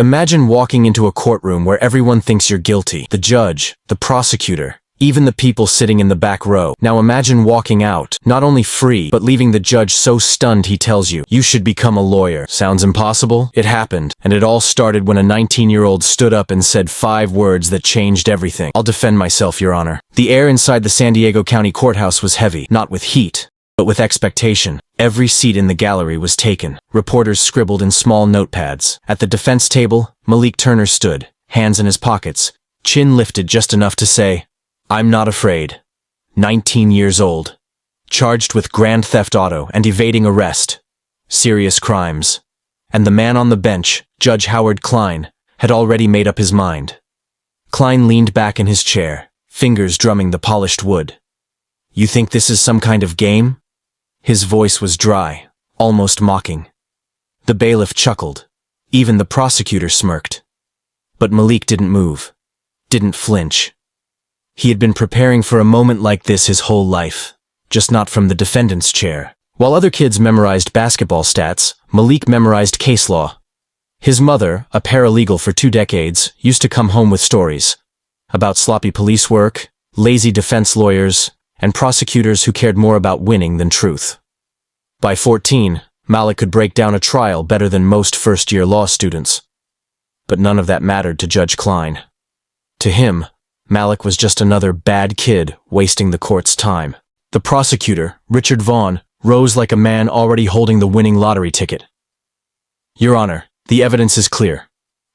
Imagine walking into a courtroom where everyone thinks you're guilty. The judge, the prosecutor, even the people sitting in the back row. Now imagine walking out, not only free, but leaving the judge so stunned he tells you, you should become a lawyer. Sounds impossible? It happened, and it all started when a 19-year-old stood up and said 5 words that changed everything. I'll defend myself, Your Honor. The air inside the San Diego County Courthouse was heavy, not with heat, but with expectation. Every seat in the gallery was taken. Reporters scribbled in small notepads. At the defense table, Malik Turner stood, hands in his pockets, chin lifted just enough to say, "I'm not afraid." 19 years old. Charged with grand theft auto and evading arrest. Serious crimes. And the man on the bench, Judge Howard Klein, had already made up his mind. Klein leaned back in his chair, fingers drumming the polished wood. "You think this is some kind of game?" His voice was dry, almost mocking. The bailiff chuckled. Even the prosecutor smirked. But Malik didn't move. Didn't flinch. He had been preparing for a moment like this his whole life, just not from the defendant's chair. While other kids memorized basketball stats, Malik memorized case law. His mother, a paralegal for 2 decades, used to come home with stories about sloppy police work, lazy defense lawyers, and prosecutors who cared more about winning than truth. By 14, Malik could break down a trial better than most first-year law students. But none of that mattered to Judge Klein. To him, Malik was just another bad kid wasting the court's time. The prosecutor, Richard Vaughn, rose like a man already holding the winning lottery ticket. "Your Honor, the evidence is clear.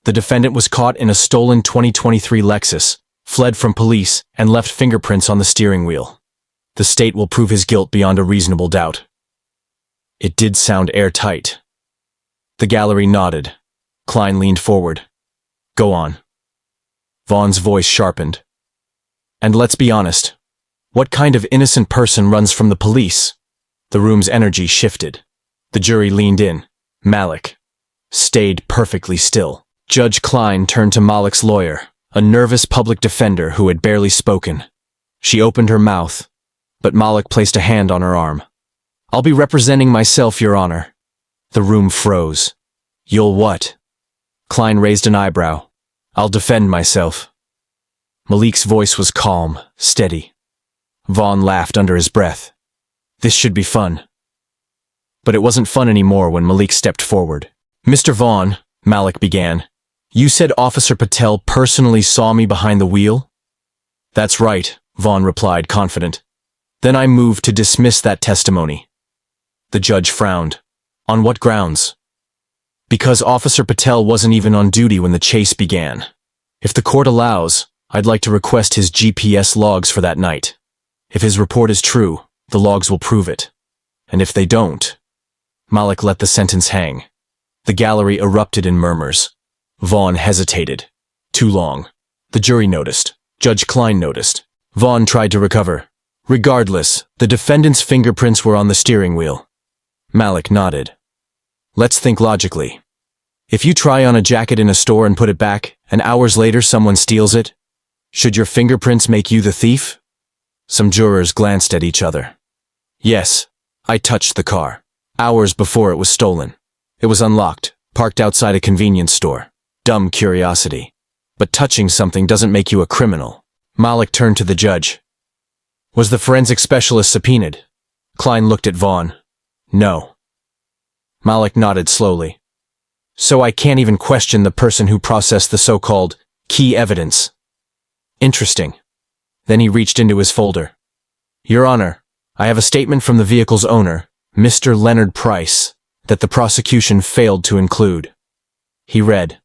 The defendant was caught in a stolen 2023 Lexus, fled from police, and left fingerprints on the steering wheel. The state will prove his guilt beyond a reasonable doubt." It did sound airtight. The gallery nodded. Klein leaned forward. "Go on." Vaughn's voice sharpened. "And let's be honest. What kind of innocent person runs from the police?" The room's energy shifted. The jury leaned in. Malik stayed perfectly still. Judge Klein turned to Malik's lawyer, a nervous public defender who had barely spoken. She opened her mouth, but Malik placed a hand on her arm. "I'll be representing myself, Your Honor." The room froze. "You'll what?" Klein raised an eyebrow. "I'll defend myself." Malik's voice was calm, steady. Vaughn laughed under his breath. This should be fun. But it wasn't fun anymore when Malik stepped forward. "Mr. Vaughn," Malik began, "you said Officer Patel personally saw me behind the wheel?" "That's right," Vaughn replied, confident. "Then I move to dismiss that testimony." The judge frowned. "On what grounds?" "Because Officer Patel wasn't even on duty when the chase began. If the court allows, I'd like to request his GPS logs for that night. If his report is true, the logs will prove it. And if they don't..." Malik let the sentence hang. The gallery erupted in murmurs. Vaughn hesitated. Too long. The jury noticed. Judge Klein noticed. Vaughn tried to recover. "Regardless, the defendant's fingerprints were on the steering wheel." Malik nodded. "Let's think logically. If you try on a jacket in a store and put it back, and hours later someone steals it, should your fingerprints make you the thief?" Some jurors glanced at each other. "Yes, I touched the car. Hours before it was stolen. It was unlocked, parked outside a convenience store. Dumb curiosity. But touching something doesn't make you a criminal." Malik turned to the judge. "Was the forensic specialist subpoenaed?" Klein looked at Vaughn. "No." Malik nodded slowly. "So I can't even question the person who processed the so-called key evidence." "Interesting." Then he reached into his folder. "Your Honor, I have a statement from the vehicle's owner, Mr. Leonard Price, that the prosecution failed to include." He read,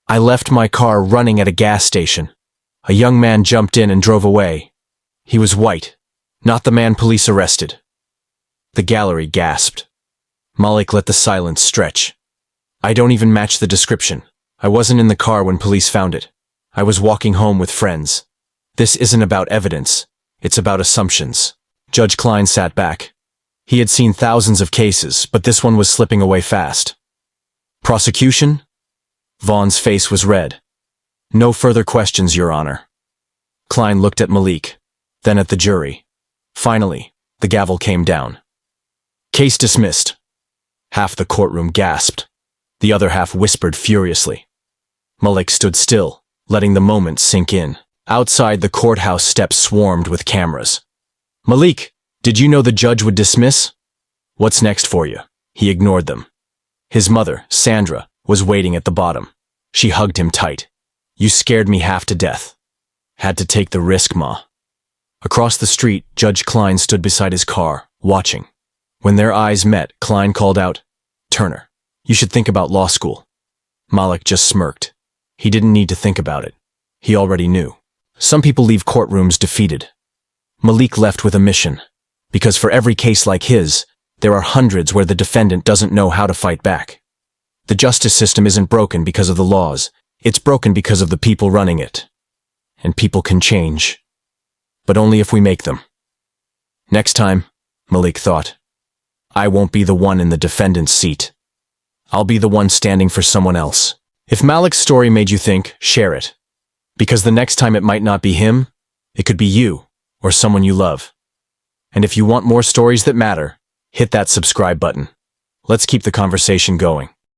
"I left my car running at a gas station. A young man jumped in and drove away. He was white, not the man police arrested." The gallery gasped. Malik let the silence stretch. "I don't even match the description. I wasn't in the car when police found it. I was walking home with friends. This isn't about evidence. It's about assumptions." Judge Klein sat back. He had seen thousands of cases, but this one was slipping away fast. "Prosecution?" Vaughn's face was red. "No further questions, Your Honor." Klein looked at Malik, then at the jury. Finally, the gavel came down. "Case dismissed." Half the courtroom gasped. The other half whispered furiously. Malik stood still, letting the moment sink in. Outside, the courthouse steps swarmed with cameras. Malik, did you know the judge would dismiss? What's next for you? He ignored them. His mother, Sandra, was waiting at the bottom. She hugged him tight. You scared me half to death. Had to take the risk, Ma. Across the street, Judge Klein stood beside his car, watching. When their eyes met, Klein called out, Turner, you should think about law school. Malik just smirked. He didn't need to think about it. He already knew. Some people leave courtrooms defeated. Malik left with a mission. Because for every case like his, there are hundreds where the defendant doesn't know how to fight back. The justice system isn't broken because of the laws. It's broken because of the people running it. And people can change. But only if we make them. Next time, Malik thought, I won't be the one in the defendant's seat. I'll be the one standing for someone else. If Malik's story made you think, share it. Because the next time it might not be him, it could be you or someone you love. And if you want more stories that matter, hit that subscribe button. Let's keep the conversation going.